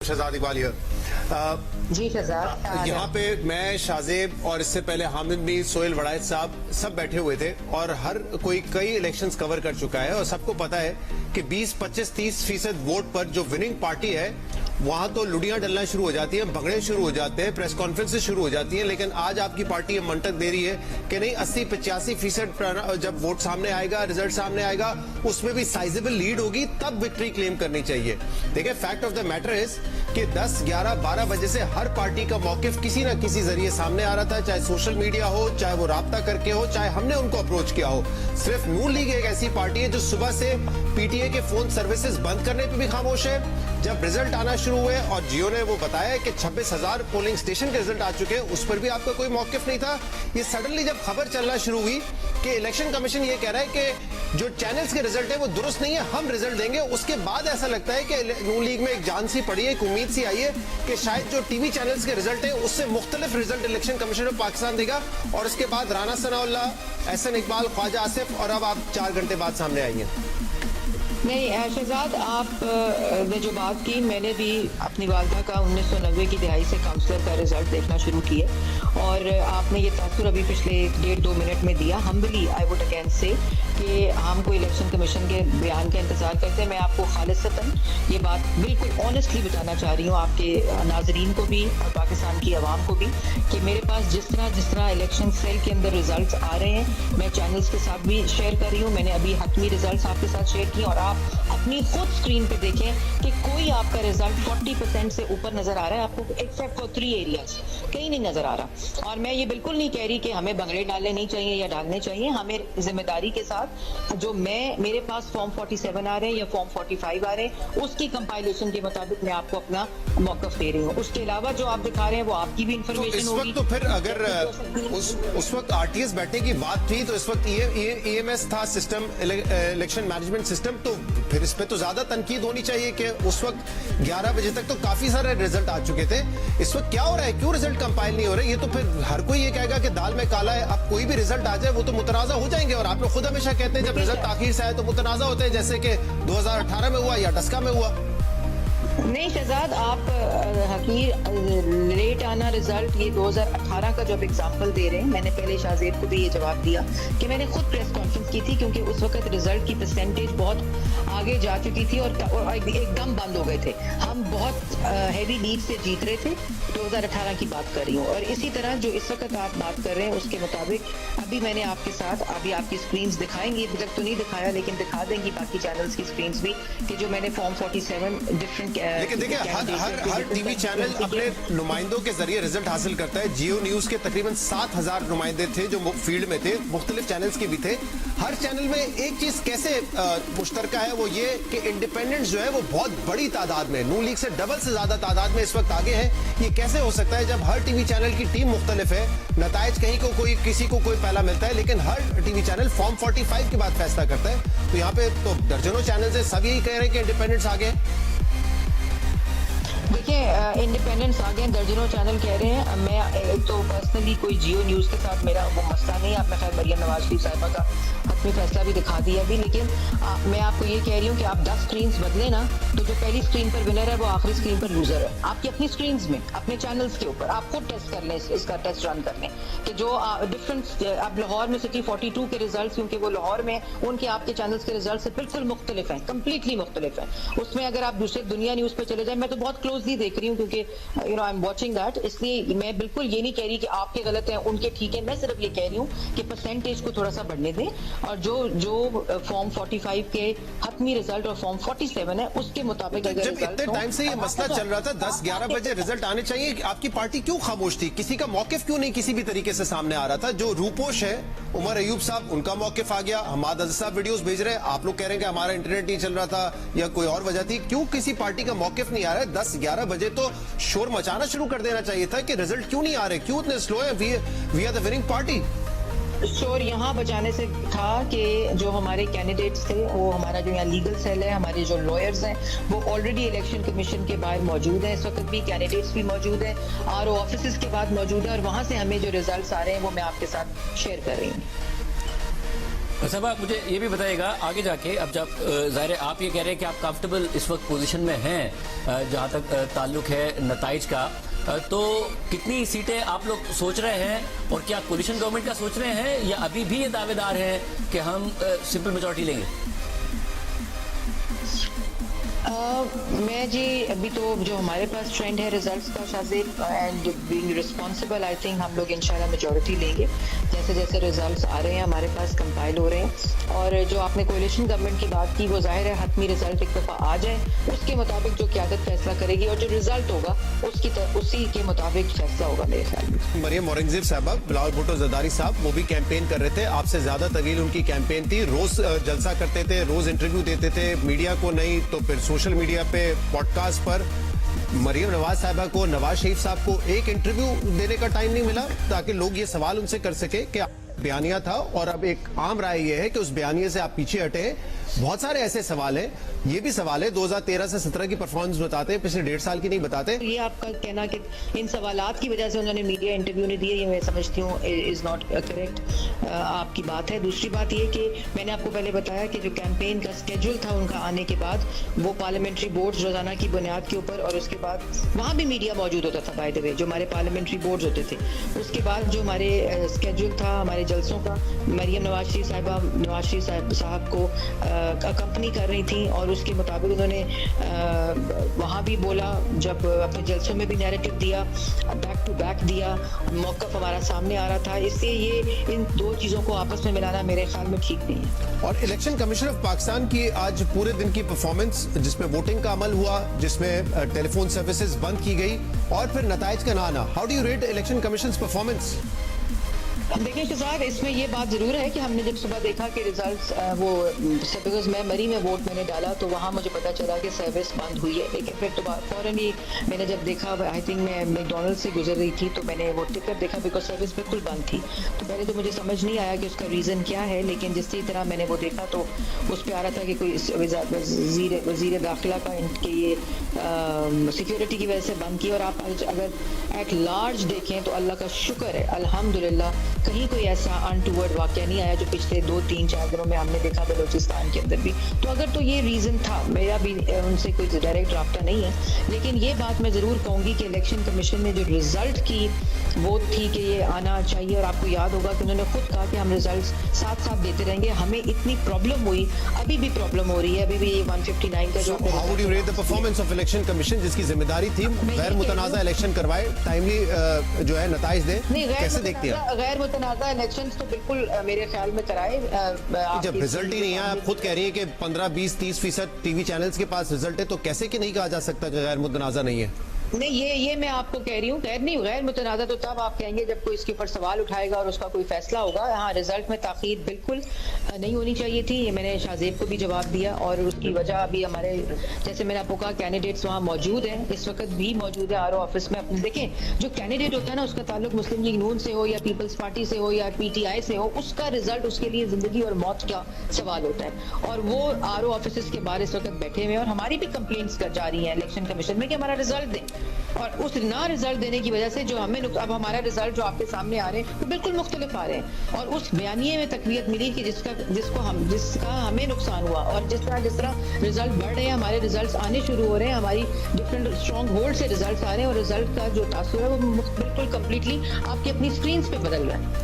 Shahzad Iqbal here. जी शहजाद, यहाँ पे मैं, शाजेब और इससे पहले हामिद मीर, सोहेल वड़ायत साहब सब बैठे हुए थे और हर कोई कई इलेक्शंस कवर कर चुका है और सबको पता है कि 20, 25, 30% वोट पर जो विनिंग पार्टी है वहां तो लुडियां डलना शुरू हो जाती हैं, भगड़े शुरू हो जाते हैं, प्रेस कॉन्फ्रेंसेस शुरू हो जाती हैं। लेकिन आज आपकी पार्टी ये मंतक दे रही है कि नहीं, 80-85% जब वोट सामने आएगा, रिजल्ट सामने आएगा, उसमें भी साइजेबल लीड होगी, तब विक्ट्री क्लेम करनी चाहिए। देखिए, fact of the matter is कि 10, 11, 12 बजे से हर पार्टी का मौकिफ किसी न किसी जरिए सामने आ रहा था, चाहे सोशल मीडिया हो, चाहे वो राब्ता करके हो, चाहे हमने उनको अप्रोच किया हो। सिर्फ नून लीग एक ऐसी पार्टी है जो सुबह से पीटीए के फोन सर्विसेज बंद करने पे भी खामोश है। जब रिजल्ट आना शुरू हुए और जियो ने वो बताया कि 26,000 पोलिंग स्टेशन के रिजल्ट आ चुके हैं, उस पर भी आपका कोई मौकिफ नहीं था। ये सडनली जब खबर चलना शुरू हुई कि इलेक्शन कमीशन ये कह रहा है कि जो चैनल्स के रिजल्ट है वो दुरुस्त नहीं है, हम रिजल्ट देंगे, उसके बाद ऐसा लगता है कि नून लीग में एक जान सी पड़ी है, एक उम्मीद सी आई है कि शायद जो टीवी चैनल्स के रिजल्ट है उससे मुख्तलिफ result election commission of Pakistan देगा। और उसके बाद राना सनाउल्लाह, एहसन इकबाल, ख्वाजा आसिफ, और अब आप 4 घंटे बाद सामने आई हैं। नहीं शहजाद, आप ने जो बात की, मैंने भी अपनी वालदा का 1990 की दिहाई से काउंसलर का रिजल्ट देखना शुरू किया और आपने ये तासुर अभी पिछले 1.5-2 मिनट में दिया। हम्बली आई वुड अगेन से कि हम कोई इलेक्शन कमीशन के बयान का इंतजार करते हैं। मैं आपको खालिसतन ये बात बिल्कुल ऑनेस्टली बताना चाह रही हूँ, आपके नाजरीन को भी और पाकिस्तान की आवाम को भी, कि मेरे पास जिस तरह इलेक्शन सेल के अंदर रिजल्ट आ रहे हैं, मैं चैनल्स के साथ भी शेयर कर रही हूँ। मैंने अभी हतमी रिजल्ट आपके साथ शेयर किए और आप अपनी खुद स्क्रीन पे देखें कि कोई आपका रिजल्ट 40% से ऊपर नजर आ रहा है आपको, एक्सेप्ट फॉर 3 एरियाज, कहीं नहीं नजर आ रहा। और मैं ये बिल्कुल नहीं कह रही कि हमें भंगड़े डालने नहीं चाहिए या डालने चाहिए, हमें जिम्मेदारी के साथ जो मेरे पास फॉर्म 47 आ रहे हैं या फॉर्म 45 आ रहे हैं, उसकी कंपाइलेशन के मुताबिक मैं आपको अपना मौकफ दे रही हूँ। उसके अलावा जो आप दिखा रहे हैं वो आपकी भी इंफॉर्मेशन होगी। तो फिर अगर उस वक्त आरटीएस बैठने की बात थी तो इस वक्त ईएमएस था सिस्टम, इलेक्शन मैनेजमेंट सिस्टम, तो फिर इस पे तो ज्यादा तनकीद होनी चाहिए कि उस वक्त 11 बजे तक तो काफी सारे रिजल्ट आ चुके थे। इस वक्त क्या हो रहा है, क्यों रिजल्ट कंपाइल नहीं हो रहे? ये तो फिर हर कोई ये कहेगा कि दाल में काला है। अब कोई भी रिजल्ट आ जाए वो तो मुतनाजा हो जाएंगे और आप लोग खुद हमेशा कहते हैं जब रिजल्ट आखिर से आए तो मुतनाजा होते हैं, जैसे कि 2018 में हुआ या डस्का में हुआ। नहीं शहजाद, आप हकीर लेट आना रिजल्ट, ये 2018 का जब एग्जांपल दे रहे हैं, मैंने पहले शाहजेब को भी ये जवाब दिया कि मैंने खुद प्रेस कॉन्फ्रेंस की थी क्योंकि उस वक्त रिजल्ट की परसेंटेज बहुत आगे जा चुकी थी और एकदम बंद हो गए थे। हम बहुत हैवी लीड से जीत रहे थे, 2018 की बात कर रही हूँ। और इसी तरह जो इस वक्त आप बात कर रहे हैं उसके मुताबिक अभी मैंने आपके साथ अभी आपकी स्क्रीन दिखाएंगी, अभी तक तो नहीं दिखाया लेकिन दिखा देंगी बाकी चैनल्स की स्क्रीन भी, कि जो मैंने फॉर्म 47 डिफरेंट। लेकिन देखिए, हर टीवी चैनल अपने नुमाइंदों के जरिए रिजल्ट हासिल करता है। जियो न्यूज के तकरीबन 7,000 नुमाइंदे थे जो फील्ड में थे, मुख्तलिफ चैनल्स के भी थे। हर चैनल में एक चीज कैसे मुश्तरका है, वो ये कि इंडिपेंडेंट्स जो है वो बहुत बड़ी तादाद में, नून लीग से डबल से ज्यादा तादाद में इस वक्त आगे हैं। ये कैसे हो सकता है जब हर टीवी चैनल की टीम मुख्तलिफ है, नताइज कहीं को कोई किसी को कोई पहला मिलता है, लेकिन हर टीवी चैनल फॉर्म 45 के बाद फैसला करता है। तो यहाँ पे तो दर्जनों चैनल है, सब यही कह रहे हैं कि इंडिपेंडेंट्स आगे हैं। देखिए, इंडिपेंडेंट्स आ गए, दर्जनों चैनल कह रहे हैं। मैं तो पर्सनली कोई जियो न्यूज़ के साथ मेरा वो मसला नहीं है। आपने खैर मरियम नवाज शरीफ साहिबा का हतमी फैसला भी दिखा दिया अभी, लेकिन मैं आपको ये कह रही हूँ कि आप 10 स्क्रीन बदले ना, तो जो पहली स्क्रीन पर विनर है वो आखिरी स्क्रीन पर लूजर है। आपकी अपनी स्क्रीन में, अपने चैनल्स के ऊपर आप खुद टेस्ट कर लें, इसका टेस्ट रन कर लें कि जो डिफरेंस अब लाहौर में सिटी 42 के रिजल्ट, क्योंकि वो लाहौर में, उनके आपके चैनल्स के रिजल्ट से बिल्कुल मुख्तलिफ हैं, कम्प्लीटली मुख्तलिफ हैं। उसमें अगर आप दूसरे दुनिया न्यूज़ पर चले जाए, मैं तो बहुत क्लोजली देख रही हूँ क्योंकि आई एम वाचिंग दैट, इसलिए मैं बिल्कुल ये नहीं कह रही कि आपके गलत हैं उनके ठीक है। मैं सिर्फ ये कह रही हूँ कि परसेंटेज को थोड़ा सा बढ़ने दें और जो फॉर्म 45 के हतमी रिजल्ट और फॉर्म 47 है उसके मुताबिक अगर जब इतने टाइम से ये मसला चल रहा था, 10-11 बजे रिजल्ट आने चाहिए, आपकी पार्टी क्यों खामोश थी? किसी का मौकिफ क्यों नहीं किसी भी तरीके से सामने आ रहा था? जो रूपोश है, उमर अयूब साहब, उनका मौकिफ आ गया, हमाद अज़ साहब वीडियोस भेज रहे हैं, आप लोग कह रहे हैं कि हमारा इंटरनेट नहीं चल रहा था या कोई और वजह थी। क्यों किसी पार्टी का मौकिफ नहीं आ रहा है? 10-11 बजे तो शोर मचाना शुरू कर देना चाहिए था कि रिजल्ट क्यों नहीं आ रहे, क्यों इतने स्लो है? We are the winning party. शोर यहाँ बचाने से था कि जो हमारे कैंडिडेट्स थे, वो हमारा जो यहाँ लीगल सेल है, हमारे जो लॉयर्स हैं, वो ऑलरेडी इलेक्शन कमीशन के बाहर मौजूद हैं। इस वक्त भी कैंडिडेट्स भी मौजूद हैं, आरओ ऑफिस के बाद मौजूद है और वहाँ से हमें जो रिजल्ट्स आ रहे हैं वो मैं आपके साथ शेयर कर रही हूँ। साहब आप मुझे ये भी बताइएगा आगे जाके, अब जब ज़ाहिर है आप ये कह रहे हैं कि आप कंफर्टेबल इस वक्त पोजीशन में हैं जहाँ तक ताल्लुक है नताइज का, तो कितनी सीटें आप लोग सोच रहे हैं और क्या कोलिशन गवर्नमेंट का सोच रहे हैं या अभी भी ये दावेदार हैं कि हम सिंपल मेजॉरिटी लेंगे? मैं जी अभी तो जो हमारे पास ट्रेंड है रिजल्ट्स का Shahzeb, and being responsible I think हम लोग इंशाल्लाह मेजॉरिटी लेंगे जैसे जैसे रिजल्ट्स आ रहे हैं हमारे पास कंपाइल हो रहे हैं। और जो आपने कोलिशन गवर्नमेंट की बात की वो जाहिर है हतमी रिजल्ट एक दफ़ा आ जाए उसके मुताबिक जो क़यादत फैसला करेगी और जो रिजल्ट होगा उसी के मुताबिक फैसला होगा मेरे ख्याल में। मरियम औरंगजेब साहबा, बिलावल भुट्टो जरदारी साहब वो भी कैंपेन कर रहे थे, आपसे ज्यादा तवील उनकी कैंपेन थी, रोज जलसा करते थे, रोज इंटरव्यू देते थे, मीडिया को नहीं तो फिर सोशल मीडिया पे, पॉडकास्ट पर। मरियम नवाज साहबा को, नवाज शरीफ साहब को एक इंटरव्यू देने का टाइम नहीं मिला ताकि लोग ये सवाल उनसे कर सके कि बयानिया था और अब एक आम राय ये है कि उस बयानिए से आप पीछे हटे। बहुत सारे ऐसे सवाल हैं, ये भी सवाल है 2013 से 17 की परफॉर्मेंस बताते हैं, पिछले 1.5 साल की नहीं बताते। ये आपका कहना कि इन सवालात की वजह से उन्होंने मीडिया इंटरव्यू नहीं दिए, ये मैं समझती हूँ इज नॉट करेक्ट, आपकी बात है। दूसरी बात ये कि मैंने आपको पहले बताया कि जो कैंपेन का स्केड्यूल था उनका आने के बाद वो पार्लियामेंट्री बोर्ड्स रोजाना की बुनियाद के ऊपर, और उसके बाद वहाँ भी मीडिया मौजूद होता था बाय द वे, जो हमारे पार्लियामेंट्री बोर्ड्स होते थे। उसके बाद जो हमारे स्केड्यूल था हमारे जलसों का, मरियम नवाज शरीफ साहब को कंपनी कर रही थी और उसके मुताबिक उन्होंने वहाँ भी बोला, जब अपने जलसों में भी नैरेटिव दिया, बैक टू बैक दिया, मौक़िफ़ हमारा सामने आ रहा था। इसलिए ये इन दो चीज़ों को आपस में मिलाना मेरे ख्याल में ठीक नहीं है। और इलेक्शन कमीशन ऑफ पाकिस्तान की आज पूरे दिन की परफॉर्मेंस, जिसमें वोटिंग का अमल हुआ, जिसमें टेलीफोन सर्विसेज बंद की गई और फिर नताइज का ना आना, how do you rate election commission performance? देखिए शहजाद, इसमें ये बात ज़रूर है कि हमने जब सुबह देखा कि रिजल्ट्स वो बिकॉज मैं मरी में वोट मैंने डाला तो वहाँ मुझे पता चला कि सर्विस बंद हुई है, लेकिन फिर तो फ़ौरन ही मैंने जब देखा, आई थिंक मैं मैकडॉनल्ड से गुजर रही थी तो मैंने वो टिकट देखा बिकॉज सर्विस बिल्कुल बंद थी। तो पहले तो मुझे समझ नहीं आया कि उसका रीज़न क्या है, लेकिन जिस तरह मैंने वो देखा तो उस पर आ रहा था कि कोई वज़ीर दाखिला का इनके ये सिक्योरिटी की वजह से बंद किया। और आप अगर एट लार्ज देखें तो अल्लाह का शुक्र है, अल्हम्दुलिल्लाह कहीं कोई ऐसा अनटूवर्ड वाक़या नहीं आया जो पिछले 2-3-4 दिनों में हमने देखा बलोचिस्तान के अंदर भी। तो अगर तो ये रीज़न था, मेरा भी उनसे कोई डायरेक्ट रब्ता नहीं है, लेकिन ये बात मैं ज़रूर कहूँगी कि इलेक्शन कमीशन ने जो रिज़ल्ट की वो थी कि ये आना चाहिए। और आपको याद होगा कि उन्होंने खुद कहा कि हम रिजल्ट्स साथ साथ देते रहेंगे, हमें इतनी प्रॉब्लम हुई, अभी भी प्रॉब्लम हो रही है, अभी भी 159 का जो how would you rate the performance of election commission, जिसकी जिम्मेदारी थी गैर मुतनाज़ा इलेक्शन करवाए, टाइमली जो है नताइज दे, कैसे देखती है? गैर मुतनाज़ा इलेक्शंस तो बिल्कुल मेरे ख्याल में कराए। जब रिजल्ट ही नहीं है, आप खुद कह रही है कि 15, 20, 30% टीवी चैनल्स के पास रिजल्ट है, तो कैसे कि नहीं कहा जा सकता कि गैर मुतनाज़ा नहीं है? नहीं, ये मैं आपको कह रही हूँ, गैर मुतनाज़ा तो तब आप कहेंगे जब कोई इसके ऊपर सवाल उठाएगा और उसका कोई फैसला होगा। हाँ, रिजल्ट में ताख़ीर बिल्कुल नहीं होनी चाहिए थी, ये मैंने शाहजेब को भी जवाब दिया। और उसकी वजह अभी हमारे, जैसे मैंने आपको कहा, कैंडिडेट्स वहाँ मौजूद हैं, इस वक्त भी मौजूद है आर ओ ऑफिस में। अपने देखें, जो कैंडिडेट होता है ना, उसका ताल्लुक मुस्लिम लीग नून से हो या पीपल्स पार्टी से हो या PTI से हो, उसका रिजल्ट उसके लिए जिंदगी और मौत का सवाल होता है। और वो आर ओ ऑफिस के बाहर इस वक्त बैठे हुए हैं और हमारी भी कंप्लेंट्स जा रही हैं इलेक्शन कमीशन में कि हमारा रिजल्ट दें। और उस ना रिजल्ट देने की वजह से जो हमें अब हमारा रिजल्ट जो आपके सामने आ रहे हैं वो बिल्कुल मुख्तलिफ आ रहे हैं। और उस बयानिए में तकवीयत मिली कि जिसका हमें नुकसान हुआ। और जिस तरह रिजल्ट बढ़ रहे हैं, हमारे रिजल्ट आने शुरू हो रहे हैं, हमारी डिफरेंट स्ट्रॉन्ग होल्ड से रिजल्ट आ रहे हैं और रिजल्ट का जो तासुर है वो बिल्कुल कम्प्लीटली आपकी अपनी स्क्रीन पे बदल रहा है।